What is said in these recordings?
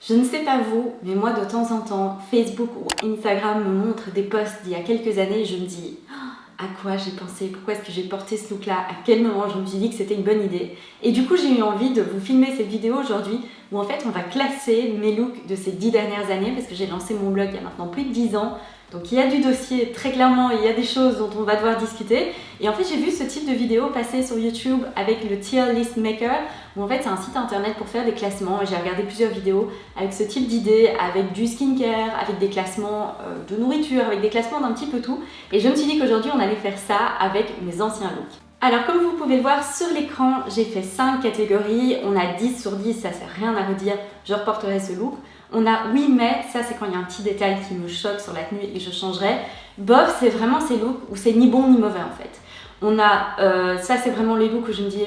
Je ne sais pas vous, mais moi de temps en temps, Facebook ou Instagram me montre des posts d'il y a quelques années et je me dis à quoi j'ai pensé, pourquoi est-ce que j'ai porté ce look là, à quel moment je me suis dit que c'était une bonne idée. Et du coup j'ai eu envie de vous filmer cette vidéo aujourd'hui où en fait on va classer mes looks de ces 10 dernières années parce que j'ai lancé mon blog il y a maintenant plus de 10 ans. Donc il y a du dossier, très clairement, il y a des choses dont on va devoir discuter. Et en fait, j'ai vu ce type de vidéo passer sur YouTube avec le Tier List Maker, où en fait c'est un site internet pour faire des classements. Et j'ai regardé plusieurs vidéos avec ce type d'idées, avec du skincare, avec des classements de nourriture, avec des classements d'un petit peu tout. Et je me suis dit qu'aujourd'hui on allait faire ça avec mes anciens looks. Alors comme vous pouvez le voir sur l'écran, j'ai fait 5 catégories, on a 10 sur 10, ça sert rien à redire, je reporterai ce look. On a oui mais, ça c'est quand il y a un petit détail qui me choque sur la tenue et je changerai. Bof, c'est vraiment ces looks où c'est ni bon ni mauvais en fait. On a, ça c'est vraiment les looks où je me dis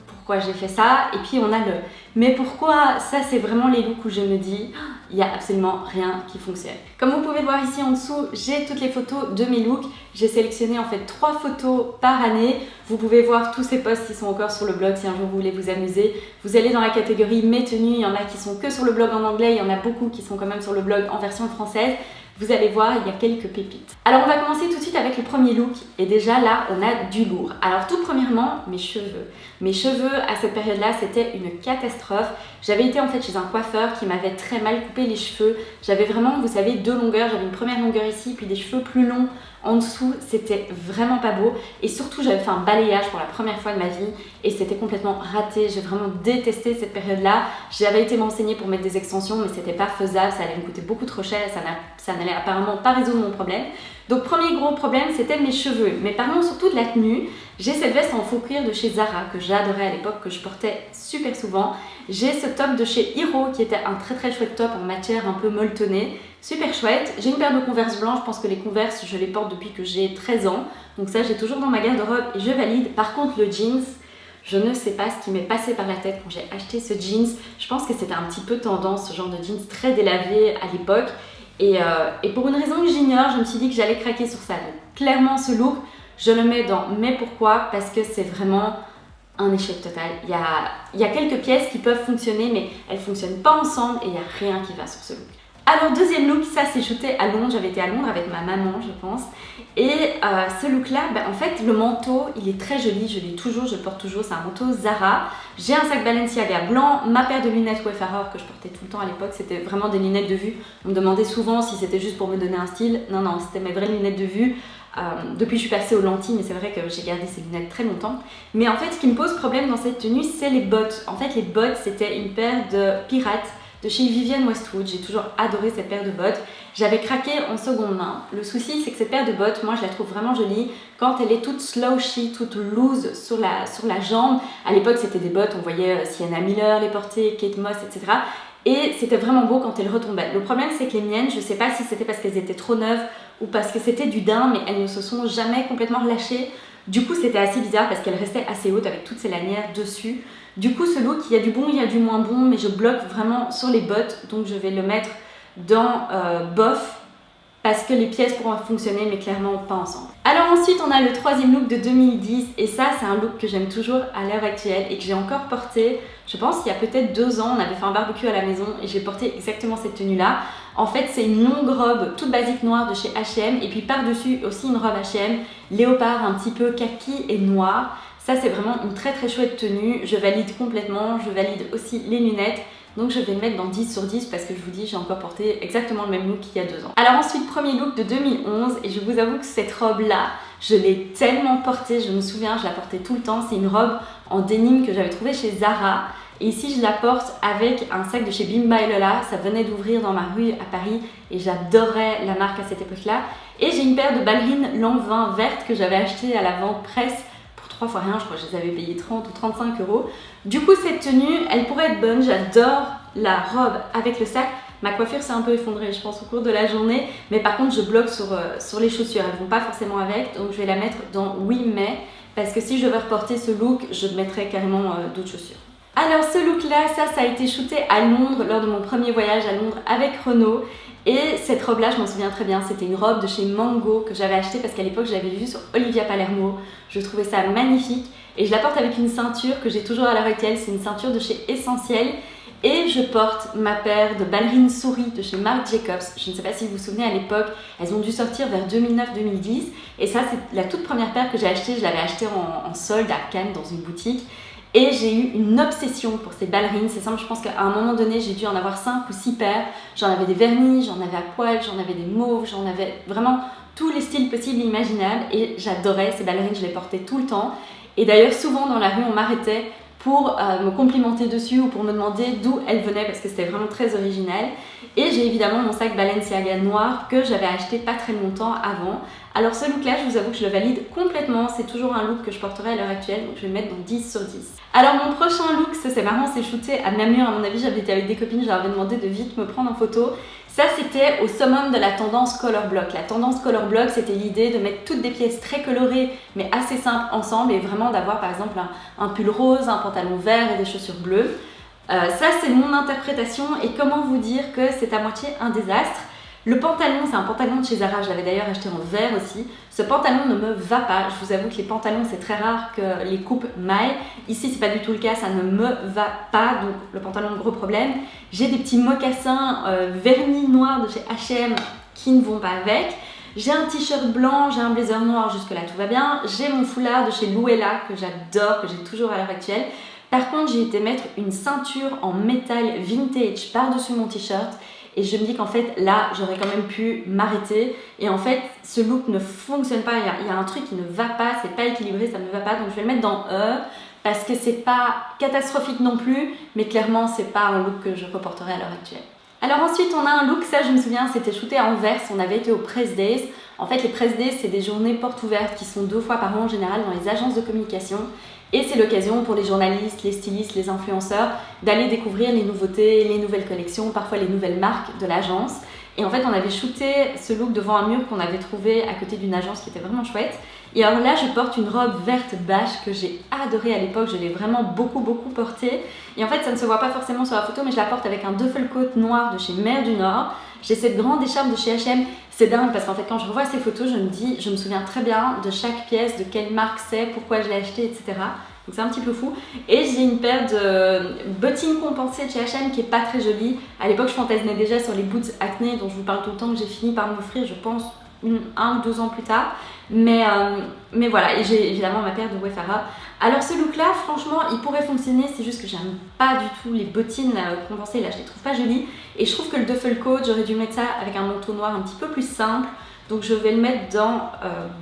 pourquoi j'ai fait ça. Et puis on a le mais pourquoi, ça c'est vraiment les looks où je me dis il n'y a absolument rien qui fonctionne. Comme vous pouvez le voir ici en dessous, j'ai toutes les photos de mes looks. J'ai sélectionné en fait 3 photos par année. Vous pouvez voir tous ces posts qui sont encore sur le blog si un jour vous voulez vous amuser. Vous allez dans la catégorie mes tenues, il y en a qui sont que sur le blog en anglais, il y en a beaucoup qui sont quand même sur le blog en version française. Vous allez voir, il y a quelques pépites. Alors on va commencer tout de suite avec le premier look et déjà là on a du lourd. Alors tout premièrement, mes cheveux. Mes cheveux à cette période-là c'était une catastrophe. J'avais été en fait chez un coiffeur qui m'avait très mal coupé les cheveux. J'avais vraiment, vous savez, 2 longueurs. J'avais une première longueur ici puis des cheveux plus longs en dessous. C'était vraiment pas beau et surtout j'avais fait un balayage pour la première fois de ma vie et c'était complètement raté. J'ai vraiment détesté cette période-là. J'avais été m'enseigner pour mettre des extensions mais c'était pas faisable, ça allait me coûter beaucoup trop cher, ça n'allait apparemment pas résoudre mon problème. Donc premier gros problème c'était mes cheveux. Mais parlons surtout de la tenue. J'ai cette veste en faux cuir de chez Zara que j'adorais à l'époque, que je portais super souvent. J'ai ce top de chez Hiro qui était un très chouette top en matière un peu molletonnée, super chouette. J'ai une paire de Converse blancs, je pense que les Converse je les porte depuis que j'ai 13 ans. Donc ça j'ai toujours dans ma garde-robe et je valide. Par contre le jeans, je ne sais pas ce qui m'est passé par la tête quand j'ai acheté ce jeans. Je pense que c'était un petit peu tendance, ce genre de jeans très délavé à l'époque. Et pour une raison que j'ignore, je me suis dit que j'allais craquer sur ça. Donc clairement ce look, je le mets dans mais pourquoi, parce que c'est vraiment un échec total. Il y a quelques pièces qui peuvent fonctionner mais elles ne fonctionnent pas ensemble et il n'y a rien qui va sur ce look. Alors deuxième look, ça c'est shooté à Londres, j'avais été à Londres avec ma maman je pense. Et ce look là, en fait le manteau il est très joli, je l'ai toujours, je le porte toujours, c'est un manteau Zara. J'ai un sac Balenciaga blanc, ma paire de lunettes Wayfarer que je portais tout le temps à l'époque, c'était vraiment des lunettes de vue. On me demandait souvent si c'était juste pour me donner un style, non c'était mes vraies lunettes de vue. Depuis je suis passée aux lentilles mais c'est vrai que j'ai gardé ces lunettes très longtemps. Mais en fait ce qui me pose problème dans cette tenue c'est les bottes. En fait les bottes c'était une paire de pirates de chez Vivienne Westwood. J'ai toujours adoré cette paire de bottes. J'avais craqué en seconde main. Le souci c'est que cette paire de bottes, moi je la trouve vraiment jolie quand elle est toute slouchy, toute loose sur la jambe. À l'époque c'était des bottes, on voyait Sienna Miller les porter, Kate Moss, etc. Et c'était vraiment beau quand elles retombaient. Le problème c'est que les miennes, je sais pas si c'était parce qu'elles étaient trop neuves ou parce que c'était du daim, mais elles ne se sont jamais complètement relâchées. Du coup c'était assez bizarre parce qu'elles restaient assez hautes avec toutes ces lanières dessus. Du coup ce look, il y a du bon, il y a du moins bon, mais je bloque vraiment sur les bottes, donc je vais le mettre dans bof, parce que les pièces pourront fonctionner mais clairement pas ensemble. Alors ensuite on a le troisième look de 2010 et ça c'est un look que j'aime toujours à l'heure actuelle et que j'ai encore porté, je pense qu'il y a peut-être 2 ans, on avait fait un barbecue à la maison et j'ai porté exactement cette tenue là. En fait c'est une longue robe toute basique noire de chez H&M et puis par-dessus aussi une robe H&M, léopard un petit peu kaki et noir. Ça c'est vraiment une très chouette tenue, je valide complètement, je valide aussi les lunettes. Donc je vais le mettre dans 10 sur 10 parce que je vous dis j'ai encore porté exactement le même look qu'il y a 2 ans. Alors ensuite premier look de 2011 et je vous avoue que cette robe là je l'ai tellement portée, je me souviens je la portais tout le temps. C'est une robe en denim que j'avais trouvée chez Zara et ici je la porte avec un sac de chez Bimba et Lola. Ça venait d'ouvrir dans ma rue à Paris et j'adorais la marque à cette époque là. Et j'ai une paire de ballerines Lanvin vertes que j'avais achetées à la vente presse 3 fois rien, je crois que je les avais payées 30 ou 35 euros. Du coup cette tenue, elle pourrait être bonne, j'adore la robe avec le sac. Ma coiffure s'est un peu effondrée je pense au cours de la journée, mais par contre je bloque sur les chaussures, elles vont pas forcément avec, donc je vais la mettre dans oui mais, parce que si je veux reporter ce look, je mettrai carrément d'autres chaussures. Alors ce look là, ça a été shooté à Londres lors de mon premier voyage à Londres avec Renaud. Et cette robe là je m'en souviens très bien, c'était une robe de chez Mango que j'avais achetée parce qu'à l'époque je l'avais vue sur Olivia Palermo. Je trouvais ça magnifique et je la porte avec une ceinture que j'ai toujours à l'heure actuelle, c'est une ceinture de chez Essentiel. et je porte ma paire de ballerines souris de chez Marc Jacobs. Je ne sais pas si vous vous souvenez, à l'époque, elles ont dû sortir vers 2009-2010 et ça c'est la toute première paire que j'ai achetée. Je l'avais achetée en solde à Cannes dans une boutique et j'ai eu une obsession pour ces ballerines. C'est simple, je pense qu'à un moment donné j'ai dû en avoir 5 ou 6 paires. J'en avais des vernis, j'en avais à poil, j'en avais des mauves, j'en avais vraiment tous les styles possibles et imaginables et j'adorais ces ballerines, je les portais tout le temps. Et d'ailleurs souvent dans la rue on m'arrêtait pour me complimenter dessus ou pour me demander d'où elle venait parce que c'était vraiment très original. Et j'ai évidemment mon sac Balenciaga noir que j'avais acheté pas très longtemps avant. Alors ce look là, je vous avoue que je le valide complètement, c'est toujours un look que je porterai à l'heure actuelle, donc je vais le mettre dans 10 sur 10. Alors mon prochain look, ça c'est marrant, c'est shooté à Namur, à mon avis j'avais été avec des copines, je leur avais demandé de vite me prendre en photo. Ça c'était au summum de la tendance color block. La tendance color block, c'était l'idée de mettre toutes des pièces très colorées mais assez simples ensemble et vraiment d'avoir par exemple un pull rose, un pantalon vert et des chaussures bleues. Ça c'est mon interprétation et comment vous dire que c'est à moitié un désastre. Le pantalon, c'est un pantalon de chez Zara, je l'avais d'ailleurs acheté en vert aussi. Ce pantalon ne me va pas, je vous avoue que les pantalons c'est très rare que les coupes m'aillent. Ici c'est pas du tout le cas, ça ne me va pas, donc le pantalon gros problème. J'ai des petits mocassins vernis noirs de chez H&M qui ne vont pas avec. J'ai un t-shirt blanc, j'ai un blazer noir, jusque là tout va bien. J'ai mon foulard de chez Luella que j'adore, que j'ai toujours à l'heure actuelle. Par contre j'ai été mettre une ceinture en métal vintage par-dessus mon t-shirt. Et je me dis qu'en fait, là, j'aurais quand même pu m'arrêter. Et en fait, ce look ne fonctionne pas. Il y a un truc qui ne va pas, c'est pas équilibré, ça ne va pas. Donc je vais le mettre dans E parce que c'est pas catastrophique non plus. Mais clairement, c'est pas un look que je reporterai à l'heure actuelle. Alors ensuite, on a un look, ça je me souviens, c'était shooté à Anvers. On avait été au Press Days. En fait, les Press Days, c'est des journées portes ouvertes qui sont 2 fois par an en général dans les agences de communication. Et c'est l'occasion pour les journalistes, les stylistes, les influenceurs d'aller découvrir les nouveautés, les nouvelles collections, parfois les nouvelles marques de l'agence. Et en fait, on avait shooté ce look devant un mur qu'on avait trouvé à côté d'une agence qui était vraiment chouette. Et alors là, je porte une robe verte bâche que j'ai adorée à l'époque. Je l'ai vraiment beaucoup portée. Et en fait, ça ne se voit pas forcément sur la photo, mais je la porte avec un duffel coat noir de chez Mer du Nord. J'ai cette grande écharpe de chez H&M. C'est dingue parce qu'en fait, quand je revois ces photos, je me souviens très bien de chaque pièce, de quelle marque c'est, pourquoi je l'ai acheté, etc. Donc c'est un petit peu fou. Et j'ai une paire de bottines compensées de chez H&M qui est pas très jolie. À l'époque, je fantasmais déjà sur les boots acné dont je vous parle tout le temps, que j'ai fini par m'offrir, je pense, 1 ou 2 ans plus tard. Mais voilà, et j'ai évidemment ma paire de Wayfarer. Alors ce look là, franchement, il pourrait fonctionner, c'est juste que j'aime pas du tout les bottines compensées, là je les trouve pas jolies. Et je trouve que le duffel coat, j'aurais dû mettre ça avec un manteau noir un petit peu plus simple. Donc je vais le mettre dans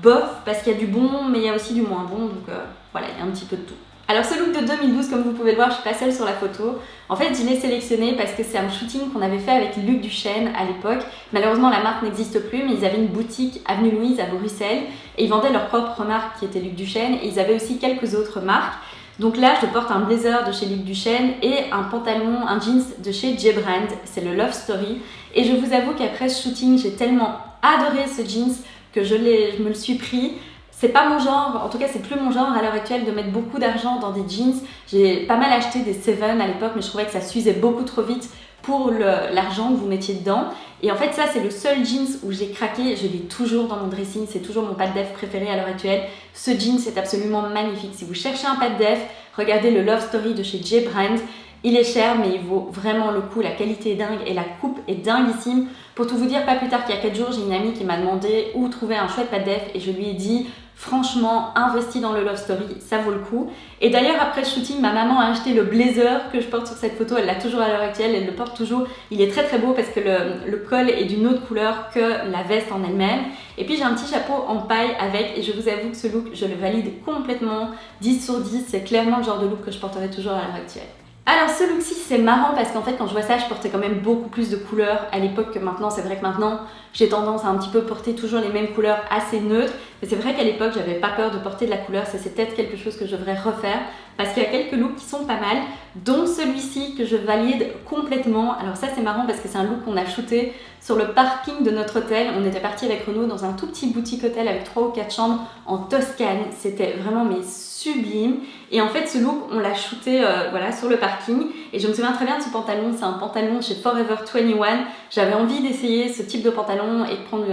bof parce qu'il y a du bon mais il y a aussi du moins bon, donc voilà, il y a un petit peu de tout. Alors ce look de 2012, comme vous pouvez le voir, je suis pas seule sur la photo. En fait, je l'ai sélectionné parce que c'est un shooting qu'on avait fait avec Luc Duchesne à l'époque. Malheureusement, la marque n'existe plus, mais ils avaient une boutique avenue Louise à Bruxelles et ils vendaient leur propre marque qui était Luc Duchesne et ils avaient aussi quelques autres marques. Donc là, je porte un blazer de chez Luc Duchesne et un pantalon, un jeans de chez J. Brand, c'est le Love Story. Et je vous avoue qu'après ce shooting, j'ai tellement adoré ce jeans que je me le suis pris. C'est pas mon genre, en tout cas c'est plus mon genre à l'heure actuelle de mettre beaucoup d'argent dans des jeans. J'ai pas mal acheté des Seven à l'époque, mais je trouvais que ça s'usait beaucoup trop vite pour l'argent que vous mettiez dedans. Et en fait ça c'est le seul jeans où j'ai craqué, je l'ai toujours dans mon dressing, c'est toujours mon pas de def préféré à l'heure actuelle. Ce jeans c'est absolument magnifique. Si vous cherchez un pas de def, regardez le Love Story de chez J. Brand. Il est cher mais il vaut vraiment le coup, la qualité est dingue et la coupe est dinguissime. Pour tout vous dire, pas plus tard qu'il y a 4 jours, j'ai une amie qui m'a demandé où trouver un chouette pas de def et je lui ai dit franchement, investis dans le Love Story, ça vaut le coup. Et d'ailleurs, après ce shooting, ma maman a acheté le blazer que je porte sur cette photo. Elle l'a toujours à l'heure actuelle, elle le porte toujours. Il est très beau parce que le col est d'une autre couleur que la veste en elle-même. Et puis j'ai un petit chapeau en paille avec et je vous avoue que ce look, je le valide complètement. 10 sur 10, c'est clairement le genre de look que je porterai toujours à l'heure actuelle. Alors ce look-ci c'est marrant parce qu'en fait quand je vois ça je portais quand même beaucoup plus de couleurs à l'époque que maintenant. C'est vrai que maintenant j'ai tendance à un petit peu porter toujours les mêmes couleurs assez neutres, mais c'est vrai qu'à l'époque j'avais pas peur de porter de la couleur. Ça c'est peut-être quelque chose que je devrais refaire parce qu'il y a quelques looks qui sont pas mal, dont celui-ci que je valide complètement. Alors ça c'est marrant parce que c'est un look qu'on a shooté sur le parking de notre hôtel. On était parti avec Renaud dans un tout petit boutique hôtel avec 3 ou 4 chambres en Toscane. C'était vraiment mais sublime. Et en fait, ce look, on l'a shooté voilà, sur le parking. Et je me souviens très bien de ce pantalon. C'est un pantalon chez Forever 21. J'avais envie d'essayer ce type de pantalon et de prendre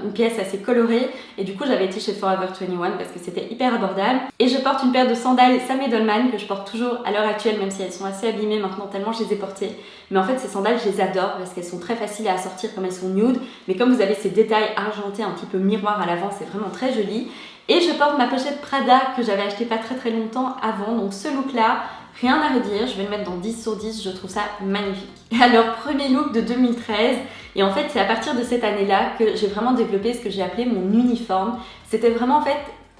une pièce assez colorée. Et du coup, j'avais été chez Forever 21 parce que c'était hyper abordable. Et je porte une paire de sandales Sam Edelman que je porte toujours à l'heure actuelle, même si elles sont assez abîmées maintenant tellement je les ai portées. Mais en fait, ces sandales, je les adore parce qu'elles sont très faciles à assortir comme elles sont nude. Mais comme vous avez ces détails argentés, un petit peu miroir à l'avant, c'est vraiment très joli. Et je porte ma pochette Prada que j'avais acheté pas très longtemps avant. Donc ce look là, rien à redire, je vais le mettre dans 10 sur 10, je trouve ça magnifique. Alors premier look de 2013, et en fait c'est à partir de cette année-là que j'ai vraiment développé ce que j'ai appelé mon uniforme. C'était vraiment en fait,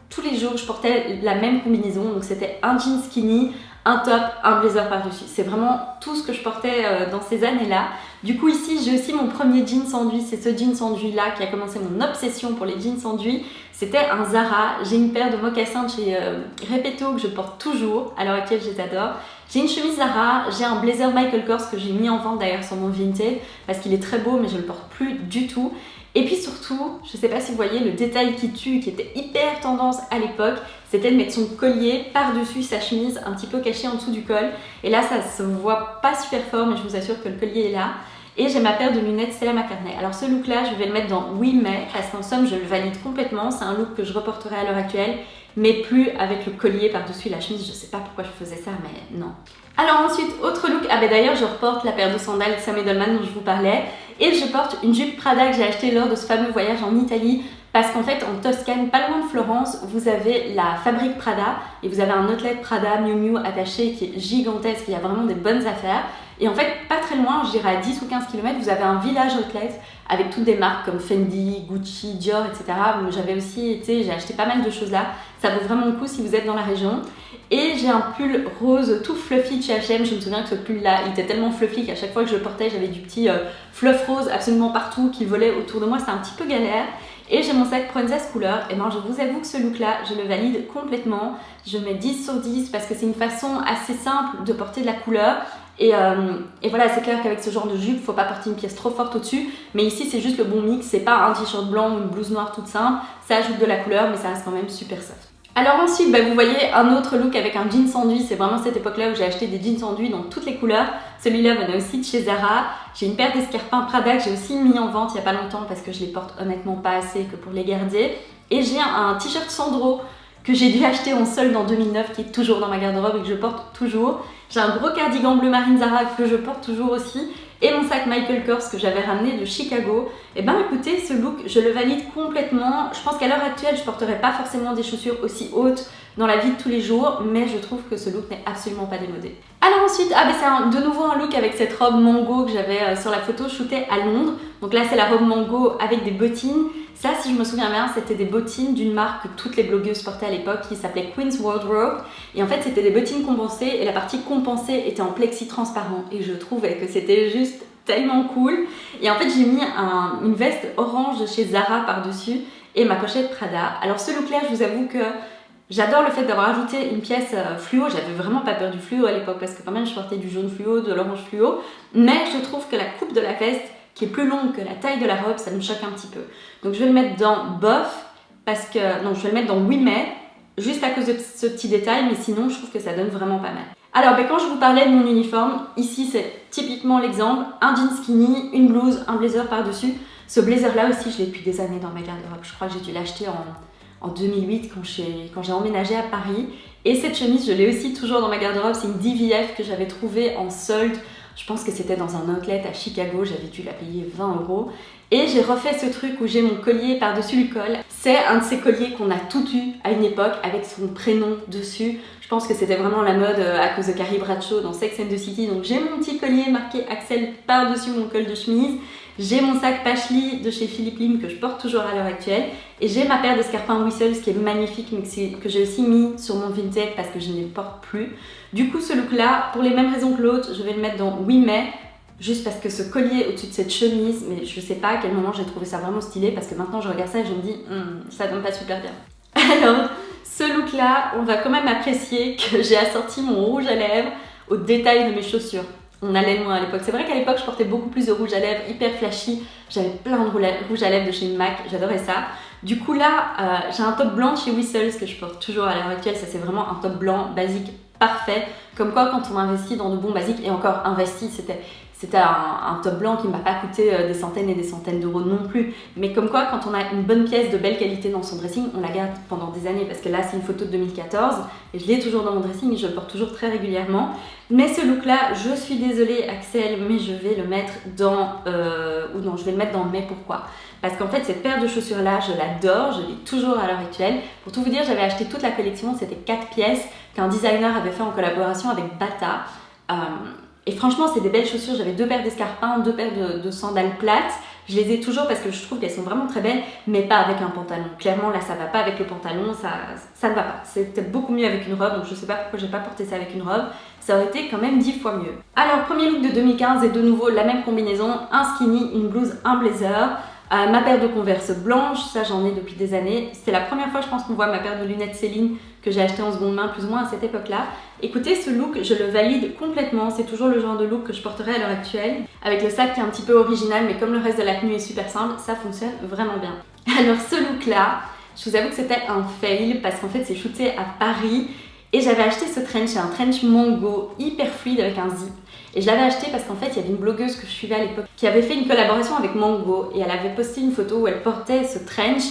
tous les jours je portais la même combinaison, donc c'était un jean skinny, un top, un blazer par-dessus. C'est vraiment tout ce que je portais dans ces années-là. Du coup ici j'ai aussi mon premier jean enduit, c'est ce jean enduit là qui a commencé mon obsession pour les jeans enduits. C'était un Zara, j'ai une paire de mocassins de chez Repetto que je porte toujours, à l'heure actuelle je les adore. J'ai une chemise Zara, j'ai un blazer Michael Kors que j'ai mis en vente d'ailleurs sur mon Vinted parce qu'il est très beau mais je ne le porte plus du tout. Et puis surtout, je ne sais pas si vous voyez le détail qui tue, qui était hyper tendance à l'époque, c'était de mettre son collier par-dessus sa chemise, un petit peu caché en dessous du col. Et là, ça se voit pas super fort, mais je vous assure que le collier est là. Et j'ai ma paire de lunettes Stella McCartney. Alors ce look-là, je vais le mettre dans Oui Mais, parce qu'en somme, je le valide complètement. C'est un look que je reporterai à l'heure actuelle, mais plus avec le collier par-dessus la chemise. Je sais pas pourquoi je faisais ça, mais non. Alors ensuite, autre look, ah ben d'ailleurs je reporte la paire de sandales Sam Edelman dont je vous parlais et je porte une jupe Prada que j'ai achetée lors de ce fameux voyage en Italie parce qu'en fait en Toscane, pas loin de Florence, vous avez la fabrique Prada et vous avez un outlet Prada Miu Miu attaché qui est gigantesque, il y a vraiment des bonnes affaires et en fait pas très loin, je dirais à 10 ou 15 km, vous avez un village outlet avec toutes des marques comme Fendi, Gucci, Dior, etc. J'avais aussi été, j'ai acheté pas mal de choses là, ça vaut vraiment le coup si vous êtes dans la région. Et j'ai un pull rose tout fluffy de chez H&M. Je me souviens que ce pull là il était tellement fluffy qu'à chaque fois que je le portais j'avais du petit fluff rose absolument partout qui volait autour de moi, c'était un petit peu galère. Et j'ai mon sac Princess Couleur, et ben je vous avoue que ce look là je le valide complètement. Je mets 10 sur 10 parce que c'est une façon assez simple de porter de la couleur. Et voilà, c'est clair qu'avec ce genre de jupe, faut pas porter une pièce trop forte au-dessus. Mais ici, c'est juste le bon mix. C'est pas un t-shirt blanc ou une blouse noire toute simple. Ça ajoute de la couleur, mais ça reste quand même super soft. Alors ensuite, vous voyez un autre look avec un jeans enduit. C'est vraiment cette époque-là où j'ai acheté des jeans enduits dans toutes les couleurs. Celui-là venait aussi de chez Zara. J'ai une paire d'escarpins Prada que j'ai aussi mis en vente il y a pas longtemps parce que je les porte honnêtement pas assez que pour les garder. Et j'ai un t-shirt Sandro que j'ai dû acheter en solde en 2009 qui est toujours dans ma garde-robe et que je porte toujours. J'ai un gros cardigan bleu marine Zara que je porte toujours aussi et mon sac Michael Kors que j'avais ramené de Chicago. Et ben écoutez, ce look, je le valide complètement. Je pense qu'à l'heure actuelle, je porterai pas forcément des chaussures aussi hautes dans la vie de tous les jours, mais je trouve que ce look n'est absolument pas démodé. Alors ensuite, c'est de nouveau un look avec cette robe mango que j'avais sur la photo shootée à Londres. Donc là, c'est la robe mango avec des bottines. Ça, si je me souviens bien, c'était des bottines d'une marque que toutes les blogueuses portaient à l'époque qui s'appelait Queen's Wardrobe. Et en fait, c'était des bottines compensées et la partie compensée était en plexi transparent. Et je trouvais que c'était juste tellement cool. Et en fait, j'ai mis une veste orange de chez Zara par-dessus et ma pochette Prada. Alors ce look-là, je vous avoue que j'adore le fait d'avoir ajouté une pièce fluo. J'avais vraiment pas peur du fluo à l'époque parce que quand même, je portais du jaune fluo, de l'orange fluo. Mais je trouve que la coupe de la veste qui est plus longue que la taille de la robe, ça me choque un petit peu. Donc je vais le mettre dans bof, parce que... Non, je vais le mettre dans oui mais, juste à cause de ce petit détail, mais sinon je trouve que ça donne vraiment pas mal. Alors quand je vous parlais de mon uniforme, ici c'est typiquement l'exemple, un jean skinny, une blouse, un blazer par-dessus. Ce blazer là aussi je l'ai depuis des années dans ma garde-robe, je crois que j'ai dû l'acheter en 2008 quand j'ai emménagé à Paris. Et cette chemise je l'ai aussi toujours dans ma garde-robe, c'est une DVF que j'avais trouvée en solde. Je pense que c'était dans un outlet à Chicago, j'avais dû la payer 20 €. Et j'ai refait ce truc où j'ai mon collier par-dessus le col. C'est un de ces colliers qu'on a tout eu à une époque avec son prénom dessus. Je pense que c'était vraiment la mode à cause de Carrie Bradshaw dans Sex and the City. Donc j'ai mon petit collier marqué Axel par-dessus mon col de chemise. J'ai mon sac Pachli de chez Philippe Lim que je porte toujours à l'heure actuelle. Et j'ai ma paire d'escarpins Whistles qui est magnifique mais que j'ai aussi mis sur mon Vinted parce que je ne les porte plus. Du coup ce look là, pour les mêmes raisons que l'autre, je vais le mettre dans oui mais. Juste parce que ce collier au-dessus de cette chemise, mais je sais pas à quel moment j'ai trouvé ça vraiment stylé parce que maintenant je regarde ça et je me dis ça donne pas super bien. Alors ce look là, on va quand même apprécier que j'ai assorti mon rouge à lèvres au détail de mes chaussures. On allait loin à l'époque. C'est vrai qu'à l'époque, je portais beaucoup plus de rouge à lèvres, hyper flashy. J'avais plein de rouge à lèvres de chez MAC, j'adorais ça. Du coup là, j'ai un top blanc chez Whistles que je porte toujours à l'heure actuelle. Ça c'est vraiment un top blanc basique parfait. Comme quoi quand on investit dans de bons basiques, et encore investi, c'était un top blanc qui ne m'a pas coûté des centaines et des centaines d'euros non plus. Mais comme quoi, quand on a une bonne pièce de belle qualité dans son dressing, on la garde pendant des années. Parce que là, c'est une photo de 2014 et je l'ai toujours dans mon dressing et je le porte toujours très régulièrement. Mais ce look-là, je suis désolée Axel, mais je vais le mettre dans... ou non, je vais le mettre dans mais pourquoi ? Parce qu'en fait, cette paire de chaussures-là, je l'adore, je l'ai toujours à l'heure actuelle. Pour tout vous dire, j'avais acheté toute la collection, c'était 4 pièces qu'un designer avait fait en collaboration avec Bata. Et franchement, c'est des belles chaussures. J'avais 2 paires d'escarpins, 2 paires de sandales plates. Je les ai toujours parce que je trouve qu'elles sont vraiment très belles, mais pas avec un pantalon. Clairement, là, ça va pas avec le pantalon, ça ne va pas. C'est peut-être beaucoup mieux avec une robe, donc je sais pas pourquoi j'ai pas porté ça avec une robe. Ça aurait été quand même 10 fois mieux. Alors, premier look de 2015 et de nouveau la même combinaison, un skinny, une blouse, un blazer. Ma paire de Converse blanche, ça j'en ai depuis des années. C'est la première fois je pense qu'on voit ma paire de lunettes Céline que j'ai acheté en seconde main plus ou moins à cette époque-là. Écoutez, ce look, je le valide complètement. C'est toujours le genre de look que je porterai à l'heure actuelle. Avec le sac qui est un petit peu original, mais comme le reste de la tenue est super simple, ça fonctionne vraiment bien. Alors ce look-là, je vous avoue que c'était un fail parce qu'en fait c'est shooté à Paris et j'avais acheté ce trench, c'est un trench Mango hyper fluide avec un zip. Et je l'avais acheté parce qu'en fait, il y avait une blogueuse que je suivais à l'époque qui avait fait une collaboration avec Mango et elle avait posté une photo où elle portait ce trench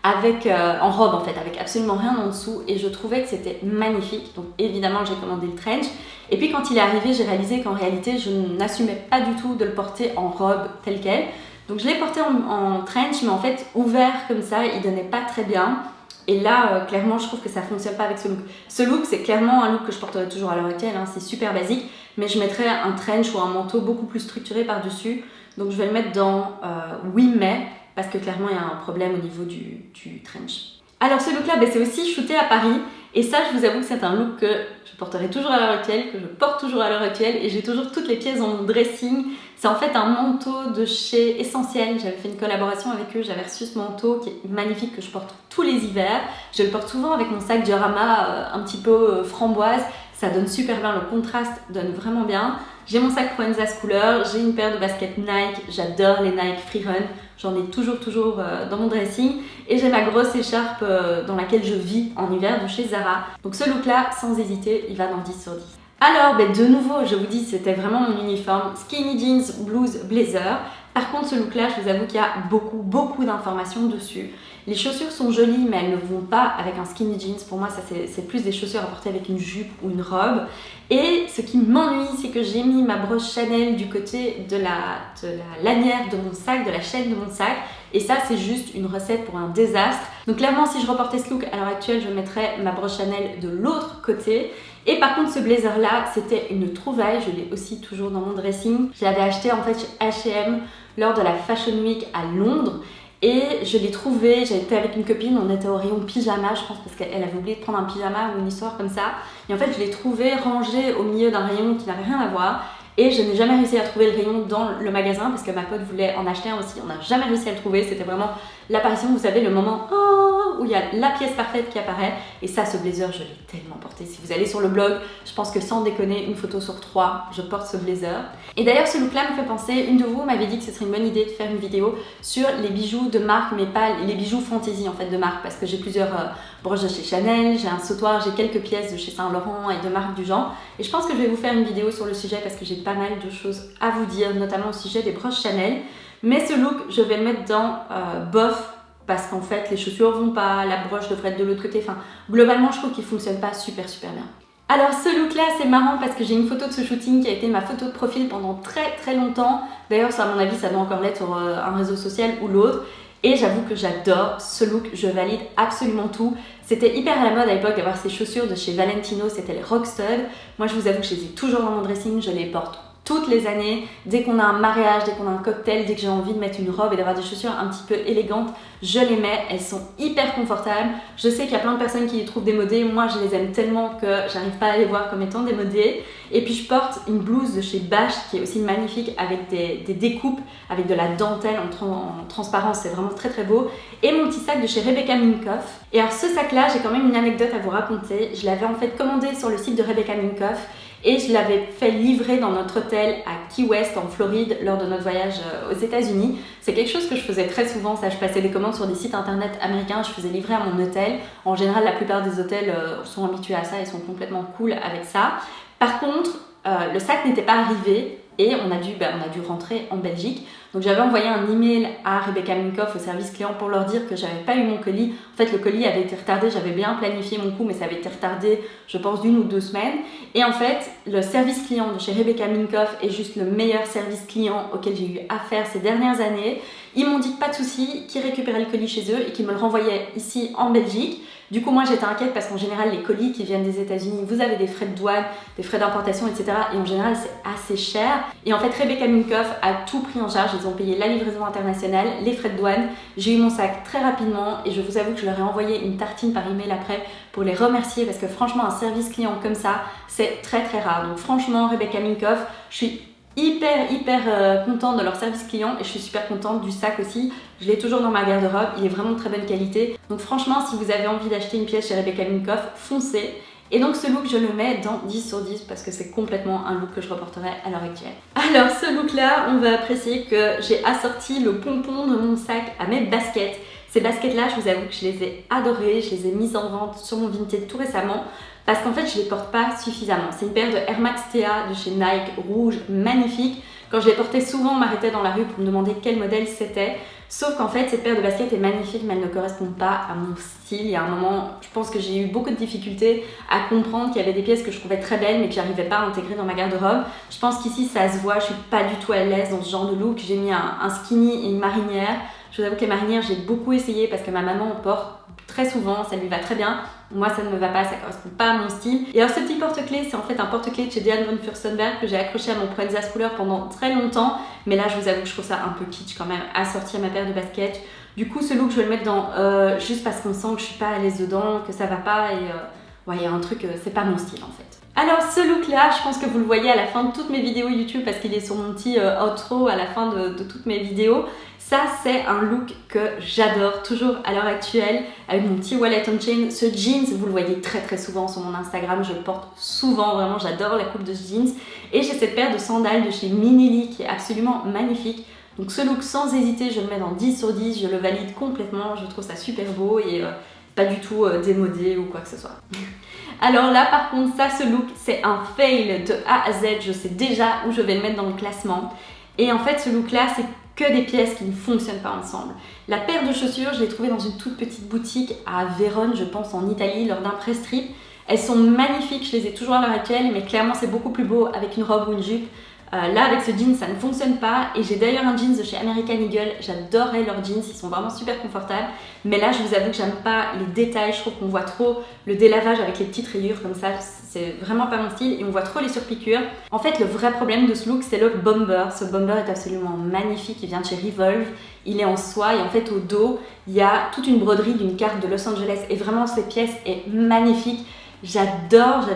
avec, en robe en fait, avec absolument rien en dessous et je trouvais que c'était magnifique. Donc évidemment, j'ai commandé le trench. Et puis quand il est arrivé, j'ai réalisé qu'en réalité, je n'assumais pas du tout de le porter en robe telle quelle. Donc je l'ai porté en trench, mais en fait, ouvert comme ça, il donnait pas très bien. Et là, clairement, je trouve que ça fonctionne pas avec ce look. Ce look, c'est clairement un look que je porterai toujours à l'heure actuelle, hein, c'est super basique, mais je mettrais un trench ou un manteau beaucoup plus structuré par-dessus. Donc je vais le mettre dans oui mais, parce que clairement, il y a un problème au niveau du trench. Alors ce look-là, c'est aussi shooté à Paris. Et ça, je vous avoue que c'est un look que je porterai toujours à l'heure actuelle, que je porte toujours à l'heure actuelle et j'ai toujours toutes les pièces dans mon dressing. C'est en fait un manteau de chez Essentiel. J'avais fait une collaboration avec eux, j'avais reçu ce manteau qui est magnifique que je porte tous les hivers. Je le porte souvent avec mon sac Diorama un petit peu framboise. Ça donne super bien, le contraste donne vraiment bien. J'ai mon sac Proenzas couleur, j'ai une paire de baskets Nike, j'adore les Nike Freerun. J'en ai toujours dans mon dressing. Et j'ai ma grosse écharpe dans laquelle je vis en hiver de chez Zara. Donc ce look-là, sans hésiter, il va dans 10 sur 10. Alors, de nouveau, je vous dis, c'était vraiment mon uniforme. Skinny jeans, blouse, blazer. Par contre, ce look-là, je vous avoue qu'il y a beaucoup d'informations dessus. Les chaussures sont jolies, mais elles ne vont pas avec un skinny jeans. Pour moi, ça c'est plus des chaussures à porter avec une jupe ou une robe. Et ce qui m'ennuie, c'est que j'ai mis ma broche Chanel du côté de la lanière de mon sac, de la chaîne de mon sac. Et ça, c'est juste une recette pour un désastre. Donc clairement, si je reportais ce look à l'heure actuelle, je mettrais ma broche Chanel de l'autre côté. Et par contre, ce blazer-là, c'était une trouvaille. Je l'ai aussi toujours dans mon dressing. Je l'avais acheté en fait chez H&M lors de la Fashion Week à Londres. Et je l'ai trouvé, j'avais été avec une copine, on était au rayon pyjama, je pense, parce qu'elle avait oublié de prendre un pyjama ou une histoire comme ça. Et en fait, je l'ai trouvé rangé au milieu d'un rayon qui n'avait rien à voir. Et je n'ai jamais réussi à trouver le rayon dans le magasin parce que ma pote voulait en acheter un aussi. On n'a jamais réussi à le trouver. C'était vraiment l'apparition, vous savez, le moment où il y a la pièce parfaite qui apparaît. Et ça, ce blazer, je l'ai tellement porté. Si vous allez sur le blog, je pense que sans déconner, une photo sur 3, je porte ce blazer. Et d'ailleurs, ce look-là me fait penser, une de vous m'avait dit que ce serait une bonne idée de faire une vidéo sur les bijoux de marque, mais pas les bijoux fantaisie en fait de marque. Parce que j'ai plusieurs broches de chez Chanel, j'ai un sautoir, j'ai quelques pièces de chez Saint-Laurent et de marques du genre. Et je pense que je vais vous faire une vidéo sur le sujet parce que j'ai pas mal de choses à vous dire, notamment au sujet des broches Chanel. Mais ce look, je vais le mettre dans bof parce qu'en fait, les chaussures vont pas, la broche devrait être de l'autre côté. Enfin, globalement, je trouve qu'il fonctionne pas super bien. Alors ce look-là, c'est marrant parce que j'ai une photo de ce shooting qui a été ma photo de profil pendant très longtemps. D'ailleurs, ça, à mon avis, ça doit encore l'être sur un réseau social ou l'autre. Et j'avoue que j'adore ce look, je valide absolument tout. C'était hyper à la mode à l'époque d'avoir ces chaussures de chez Valentino, c'était les Rockstud. Moi je vous avoue que je les ai toujours dans mon dressing, je les porte toutes les années. Dès qu'on a un mariage, dès qu'on a un cocktail, dès que j'ai envie de mettre une robe et d'avoir des chaussures un petit peu élégantes, je les mets, elles sont hyper confortables. Je sais qu'il y a plein de personnes qui les trouvent démodées, moi je les aime tellement que j'arrive pas à les voir comme étant démodées. Et puis je porte une blouse de chez Bash qui est aussi magnifique avec des découpes, avec de la dentelle en transparence, c'est vraiment très beau. Et mon petit sac de chez Rebecca Minkoff. Et alors ce sac là, j'ai quand même une anecdote à vous raconter. Je l'avais en fait commandé sur le site de Rebecca Minkoff. et je l'avais fait livrer dans notre hôtel à Key West en Floride lors de notre voyage aux États-Unis. C'est quelque chose que je faisais très souvent, ça, je passais des commandes sur des sites internet américains, je faisais livrer à mon hôtel. En général, la plupart des hôtels sont habitués à ça et sont complètement cool avec ça. Par contre, le sac n'était pas arrivé et on a dû rentrer en Belgique. Donc j'avais envoyé un email à Rebecca Minkoff au service client pour leur dire que j'avais pas eu mon colis. En fait, le colis avait été retardé, j'avais bien planifié mon coup, mais ça avait été retardé, je pense, d'1 ou 2 semaines. Et en fait, le service client de chez Rebecca Minkoff est juste le meilleur service client auquel j'ai eu affaire ces dernières années. Ils m'ont dit pas de souci, qu'ils récupéraient le colis chez eux et qu'ils me le renvoyaient ici en Belgique. Du coup, moi j'étais inquiète parce qu'en général, les colis qui viennent des États-Unis, vous avez des frais de douane, des frais d'importation, etc. Et en général, c'est assez cher. Et en fait, Rebecca Minkoff a tout pris en charge. Ils ont payé la livraison internationale, les frais de douane. J'ai eu mon sac très rapidement et je vous avoue que je leur ai envoyé une tartine par email après pour les remercier parce que franchement, un service client comme ça, c'est très très rare. Donc franchement, Rebecca Minkoff, je suis hyper contente de leur service client et je suis super contente du sac aussi. Je l'ai toujours dans ma garde-robe, il est vraiment de très bonne qualité. Donc franchement, si vous avez envie d'acheter une pièce chez Rebecca Minkoff, foncez. Et donc ce look, je le mets dans 10 sur 10 parce que c'est complètement un look que je reporterai à l'heure actuelle. Alors ce look-là, on va apprécier que j'ai assorti le pompon de mon sac à mes baskets. Ces baskets-là, je vous avoue que je les ai adorées, je les ai mises en vente sur mon Vinted tout récemment. Parce qu'en fait, je les porte pas suffisamment. C'est une paire de Air Max TA de chez Nike, rouge, magnifique. Quand je les portais souvent, on m'arrêtait dans la rue pour me demander quel modèle c'était. Sauf qu'en fait, cette paire de baskets est magnifique, mais elle ne correspond pas à mon style. Il y a un moment, je pense que j'ai eu beaucoup de difficultés à comprendre qu'il y avait des pièces que je trouvais très belles, mais que j'arrivais pas à intégrer dans ma garde-robe. Je pense qu'ici, ça se voit, je suis pas du tout à l'aise dans ce genre de look. J'ai mis un skinny et une marinière. Je vous avoue que les marinières, j'ai beaucoup essayé parce que ma maman en porte très souvent, ça lui va très bien. Moi, ça ne me va pas, ça correspond pas à mon style. Et alors, ce petit porte-clés, c'est en fait un porte-clés de chez Diane von Furstenberg que j'ai accroché à mon Princess Cooler pendant très longtemps. Mais là, je vous avoue que je trouve ça un peu kitsch quand même, assorti à ma paire de baskets. Du coup, ce look, je vais le mettre dans juste parce qu'on sent que je suis pas à l'aise dedans, que ça va pas et ouais, il y a un truc, c'est pas mon style en fait. Alors ce look là, je pense que vous le voyez à la fin de toutes mes vidéos YouTube parce qu'il est sur mon petit outro à la fin de toutes mes vidéos. Ça c'est un look que j'adore toujours à l'heure actuelle avec mon petit wallet on chain. Ce jeans, vous le voyez très souvent sur mon Instagram, je le porte souvent, vraiment j'adore la coupe de ce jeans. Et j'ai cette paire de sandales de chez Minelli qui est absolument magnifique. Donc ce look sans hésiter, je le mets dans 10 sur 10, je le valide complètement, je trouve ça super beau et pas du tout démodé ou quoi que ce soit. Alors là par contre, ça ce look c'est un fail de A à Z, je sais déjà où je vais le mettre dans le classement. Et en fait ce look là c'est que des pièces qui ne fonctionnent pas ensemble. La paire de chaussures, je l'ai trouvée dans une toute petite boutique à Vérone, je pense en Italie, lors d'un press trip. Elles sont magnifiques, je les ai toujours à l'heure actuelle, mais clairement c'est beaucoup plus beau avec une robe ou une jupe. Là avec ce jean ça ne fonctionne pas et j'ai d'ailleurs un jeans de chez American Eagle, j'adorais leurs jeans, ils sont vraiment super confortables, mais là je vous avoue que j'aime pas les détails, je trouve qu'on voit trop le délavage avec les petites rayures comme ça, c'est vraiment pas mon style et on voit trop les surpiqûres. En fait le vrai problème de ce look c'est le bomber, ce bomber est absolument magnifique, il vient de chez Revolve, il est en soie et en fait au dos il y a toute une broderie d'une carte de Los Angeles et vraiment cette pièce est magnifique. J'adore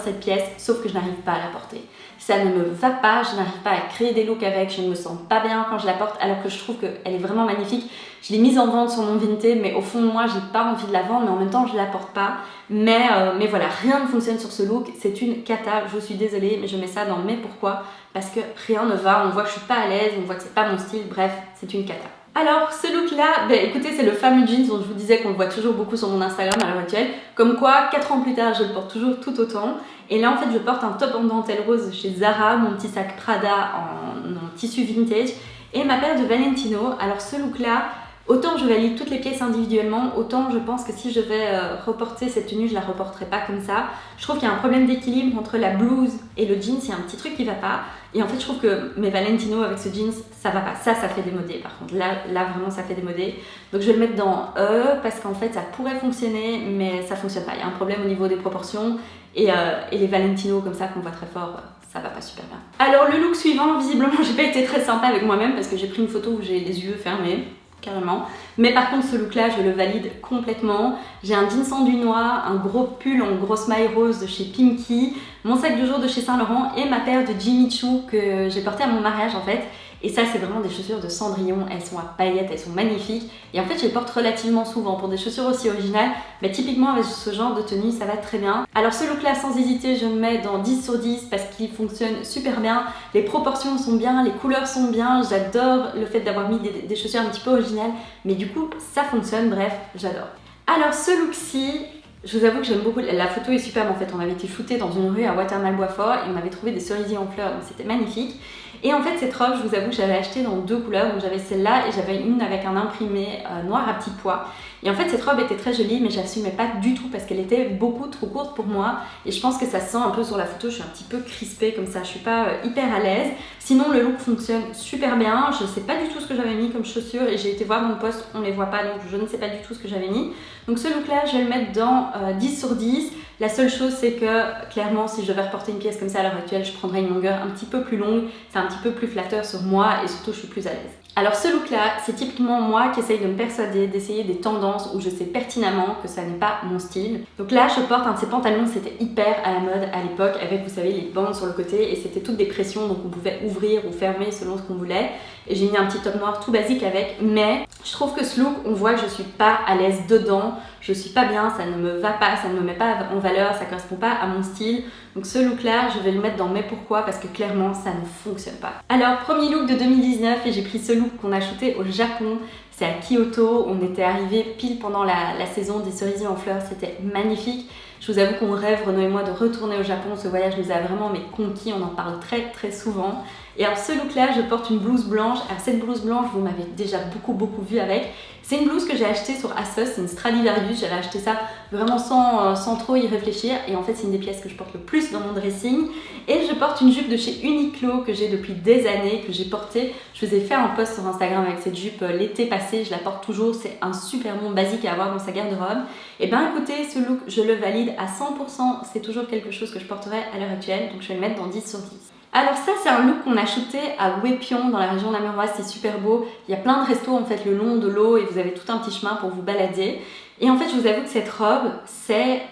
cette pièce, sauf que je n'arrive pas à la porter. Ça ne me va pas, je n'arrive pas à créer des looks avec, je ne me sens pas bien quand je la porte, alors que je trouve qu'elle est vraiment magnifique. Je l'ai mise en vente sur mon Vinted, mais au fond de moi, j'ai pas envie de la vendre, mais en même temps, je la porte pas. Mais voilà, rien ne fonctionne sur ce look, c'est une cata, je suis désolée, mais je mets ça dans mes pourquoi, parce que rien ne va, on voit que je suis pas à l'aise, on voit que c'est pas mon style, bref, c'est une cata. Alors ce look là, écoutez c'est le fameux jeans dont je vous disais qu'on le voit toujours beaucoup sur mon Instagram à l'heure actuelle. Comme quoi 4 ans plus tard je le porte toujours tout autant. Et là en fait je porte un top en dentelle rose chez Zara, mon petit sac Prada en tissu vintage et ma paire de Valentino. Alors ce look là, autant je valide toutes les pièces individuellement, autant je pense que si je vais reporter cette tenue, je la reporterai pas comme ça. Je trouve qu'il y a un problème d'équilibre entre la blouse et le jeans, il y a un petit truc qui va pas. Et en fait, je trouve que mes Valentino avec ce jeans, ça va pas. Ça fait démodé par contre. Là vraiment, ça fait démodé. Donc je vais le mettre dans E parce qu'en fait, ça pourrait fonctionner, mais ça fonctionne pas. Il y a un problème au niveau des proportions et les Valentino comme ça qu'on voit très fort, ça va pas super bien. Alors le look suivant, visiblement, j'ai pas été très sympa avec moi-même parce que j'ai pris une photo où j'ai les yeux fermés. Carrément. Mais par contre ce look là je le valide complètement. J'ai un jeans enduit noir, un gros pull en grosse maille rose de chez Pimkie, mon sac de jour de chez Saint Laurent et ma paire de Jimmy Choo que j'ai porté à mon mariage en fait. Et ça, c'est vraiment des chaussures de Cendrillon. Elles sont à paillettes, elles sont magnifiques. Et en fait, je les porte relativement souvent pour des chaussures aussi originales. Mais typiquement, avec ce genre de tenue, ça va très bien. Alors ce look-là, sans hésiter, je le mets dans 10 sur 10 parce qu'il fonctionne super bien. Les proportions sont bien, les couleurs sont bien. J'adore le fait d'avoir mis des chaussures un petit peu originales. Mais du coup, ça fonctionne. Bref, j'adore. Alors ce look-ci, je vous avoue que j'aime beaucoup. La photo est superbe en fait. On avait été shooté dans une rue à Watermal-Boisfort et on avait trouvé des cerisiers en fleurs. Donc c'était magnifique. Et en fait, cette robe, je vous avoue que j'avais acheté dans 2 couleurs. Donc j'avais celle-là et j'avais une avec un imprimé noir à petits pois. Et en fait, cette robe était très jolie, mais j'assumais pas du tout parce qu'elle était beaucoup trop courte pour moi. Et je pense que ça se sent un peu sur la photo. Je suis un petit peu crispée comme ça. Je suis pas hyper à l'aise. Sinon, le look fonctionne super bien. Je sais pas du tout ce que j'avais mis comme chaussures et j'ai été voir dans le post, on les voit pas, donc je ne sais pas du tout ce que j'avais mis. Donc ce look-là, je vais le mettre dans 10 sur 10. La seule chose, c'est que clairement, si je devais reporter une pièce comme ça à l'heure actuelle, je prendrais une longueur un petit peu plus longue. C'est un petit peu plus flatteur sur moi et surtout, je suis plus à l'aise. Alors ce look-là, c'est typiquement moi qui essaye de me persuader d'essayer des tendances où je sais pertinemment que ça n'est pas mon style. Donc là, je porte un de ces pantalons, c'était hyper à la mode à l'époque, avec, vous savez, les bandes sur le côté et c'était toutes des pressions, donc on pouvait ouvrir ou fermer selon ce qu'on voulait. Et j'ai mis un petit top noir tout basique avec, mais je trouve que ce look, on voit que je suis pas à l'aise dedans, je suis pas bien, ça ne me va pas, ça ne me met pas en valeur, ça correspond pas à mon style. Donc ce look là, je vais le mettre dans mes pourquoi parce que clairement ça ne fonctionne pas. Alors premier look de 2019 et j'ai pris ce look qu'on a shooté au Japon. C'est à Kyoto, on était arrivé pile pendant la saison des cerisiers en fleurs, c'était magnifique. Je vous avoue qu'on rêve, Renaud et moi, de retourner au Japon. Ce voyage nous a vraiment conquis, on en parle très souvent. Et alors ce look-là, je porte une blouse blanche. Alors cette blouse blanche, vous m'avez déjà beaucoup vu avec. C'est une blouse que j'ai achetée sur ASOS, c'est une Stradivarius. J'avais acheté ça vraiment sans trop y réfléchir. Et en fait, c'est une des pièces que je porte le plus dans mon dressing. Et je porte une jupe de chez Uniqlo que j'ai depuis des années, que j'ai portée. Je vous ai fait un post sur Instagram avec cette jupe l'été passé. Je la porte toujours, c'est un super bon basique à avoir dans sa garde-robe. Et bien écoutez, ce look, je le valide à 100%. C'est toujours quelque chose que je porterai à l'heure actuelle. Donc je vais le mettre dans 10 sur 10. Alors ça, c'est un look qu'on a shooté à Wépion dans la région namuroise, c'est super beau. Il y a plein de restos en fait le long de l'eau et vous avez tout un petit chemin pour vous balader. Et en fait, je vous avoue que cette robe, c'est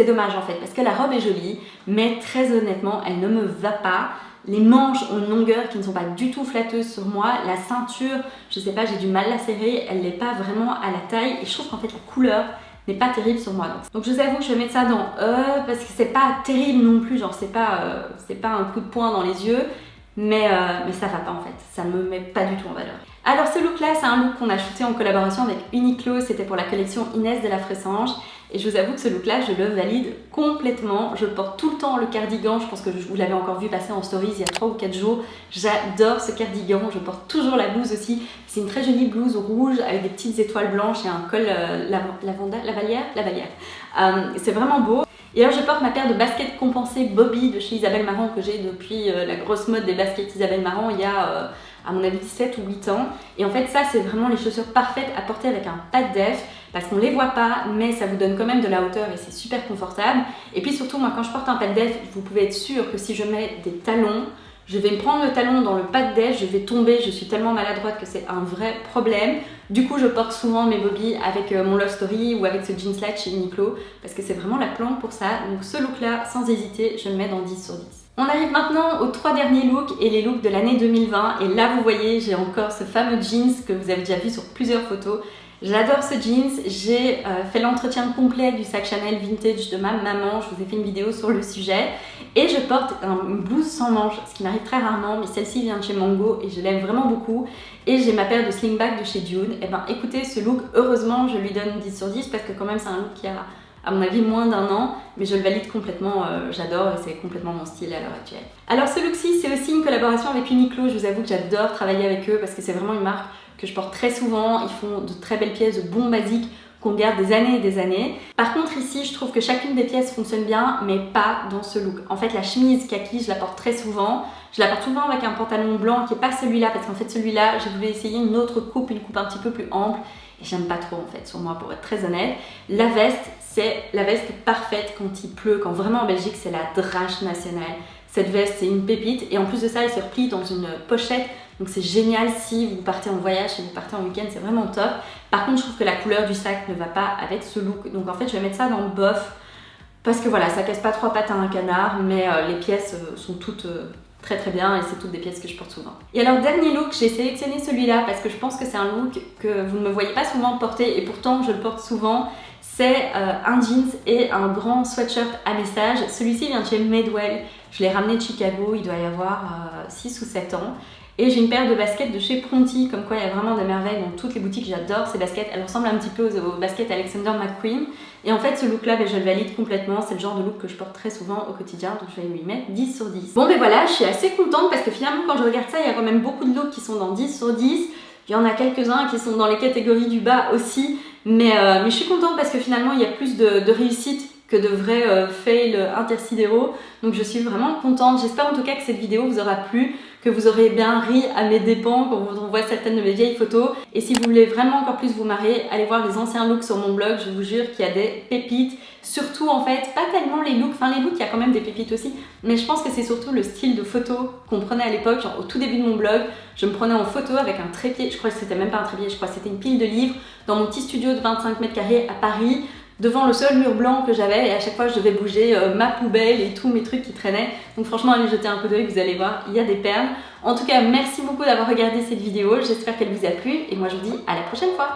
dommage en fait parce que la robe est jolie, mais très honnêtement, elle ne me va pas. Les manches ont une longueur qui ne sont pas du tout flatteuses sur moi. La ceinture, je sais pas, j'ai du mal à la serrer, elle n'est pas vraiment à la taille et je trouve qu'en fait la couleur n'est pas terrible sur moi. Donc je vous avoue que je vais mettre ça dans E parce que c'est pas terrible non plus, genre c'est pas un coup de poing dans les yeux, mais ça va pas en fait, ça me met pas du tout en valeur. Alors ce look là, c'est un look qu'on a shooté en collaboration avec Uniqlo, c'était pour la collection Inès de la Fressange. Et je vous avoue que ce look là, je le valide complètement. Je porte tout le temps le cardigan, je pense que vous l'avez encore vu passer en stories il y a 3 ou 4 jours. J'adore ce cardigan, je porte toujours la blouse aussi. C'est une très jolie blouse rouge avec des petites étoiles blanches et un col lavalière. C'est vraiment beau. Et alors je porte ma paire de baskets compensées Bobby de chez Isabelle Marant que j'ai depuis la grosse mode des baskets Isabelle Marant il y a à mon avis 7 ou 8 ans. Et en fait ça c'est vraiment les chaussures parfaites à porter avec un pas de def parce qu'on les voit pas mais ça vous donne quand même de la hauteur et c'est super confortable. Et puis surtout moi quand je porte un pas de def, vous pouvez être sûr que si je mets des talons, je vais me prendre le talon dans le pas de def, je vais tomber, je suis tellement maladroite que c'est un vrai problème. Du coup, je porte souvent mes Bobby avec mon Love Story ou avec ce jean slack chez Uniqlo parce que c'est vraiment la plante pour ça. Donc ce look-là, sans hésiter, je le mets dans 10 sur 10. On arrive maintenant aux 3 derniers looks et les looks de l'année 2020. Et là, vous voyez, j'ai encore ce fameux jeans que vous avez déjà vu sur plusieurs photos. J'adore ce jeans, j'ai fait l'entretien complet du sac Chanel vintage de ma maman, je vous ai fait une vidéo sur le sujet et je porte une blouse sans manches, ce qui m'arrive très rarement mais celle-ci vient de chez Mango et je l'aime vraiment beaucoup et j'ai ma paire de slingback de chez Dune. Et ben écoutez ce look, heureusement je lui donne 10 sur 10 parce que quand même c'est un look qui a à mon avis moins d'1 an mais je le valide complètement, j'adore et c'est complètement mon style à l'heure actuelle. Alors ce look-ci c'est aussi une collaboration avec Uniqlo, je vous avoue que j'adore travailler avec eux parce que c'est vraiment une marque que je porte très souvent, ils font de très belles pièces, de bons basiques qu'on garde des années et des années. Par contre ici, je trouve que chacune des pièces fonctionne bien, mais pas dans ce look. En fait, la chemise kaki, je la porte très souvent. Je la porte souvent avec un pantalon blanc qui n'est pas celui-là, parce qu'en fait celui-là, j'ai voulu essayer une autre coupe, une coupe un petit peu plus ample. Et j'aime pas trop en fait sur moi, pour être très honnête. La veste, c'est la veste parfaite quand il pleut, quand vraiment en Belgique, c'est la drache nationale. Cette veste, c'est une pépite. Et en plus de ça, elle se replie dans une pochette. Donc c'est génial si vous partez en voyage, si vous partez en week-end, c'est vraiment top. Par contre, je trouve que la couleur du sac ne va pas avec ce look. Donc en fait, je vais mettre ça dans le bof. Parce que voilà, ça casse pas 3 pattes à un canard, mais les pièces sont toutes très très bien et c'est toutes des pièces que je porte souvent. Et alors dernier look, j'ai sélectionné celui-là parce que je pense que c'est un look que vous ne me voyez pas souvent porter et pourtant je le porte souvent. C'est un jeans et un grand sweatshirt à message. Celui-ci vient de chez Madewell. Je l'ai ramené de Chicago, il doit y avoir 6 ou 7 ans. Et j'ai une paire de baskets de chez Pronti, comme quoi il y a vraiment des merveilles dans toutes les boutiques. J'adore ces baskets. Elles ressemblent un petit peu aux baskets Alexander McQueen. Et en fait, ce look-là, je le valide complètement. C'est le genre de look que je porte très souvent au quotidien, donc je vais lui mettre 10 sur 10. Bon, ben voilà, je suis assez contente parce que finalement, quand je regarde ça, il y a quand même beaucoup de looks qui sont dans 10 sur 10. Il y en a quelques-uns qui sont dans les catégories du bas aussi. Mais je suis contente parce que finalement, il y a plus de réussite que de vrais fails intersidéraux. Donc je suis vraiment contente. J'espère en tout cas que cette vidéo vous aura plu, que vous aurez bien ri à mes dépens quand on voit certaines de mes vieilles photos. Et si vous voulez vraiment encore plus vous marrer, allez voir les anciens looks sur mon blog. Je vous jure qu'il y a des pépites. Surtout en fait, pas tellement les looks. Enfin les looks, il y a quand même des pépites aussi. Mais je pense que c'est surtout le style de photo qu'on prenait à l'époque. Genre au tout début de mon blog, je me prenais en photo avec un trépied. Je crois que c'était même pas un trépied, je crois que c'était une pile de livres dans mon petit studio de 25 mètres carrés à Paris, devant le seul mur blanc que j'avais, et à chaque fois je devais bouger ma poubelle et tous mes trucs qui traînaient. Donc franchement, allez jeter un coup d'œil, vous allez voir, il y a des perles. En tout cas, merci beaucoup d'avoir regardé cette vidéo, j'espère qu'elle vous a plu et moi je vous dis à la prochaine fois.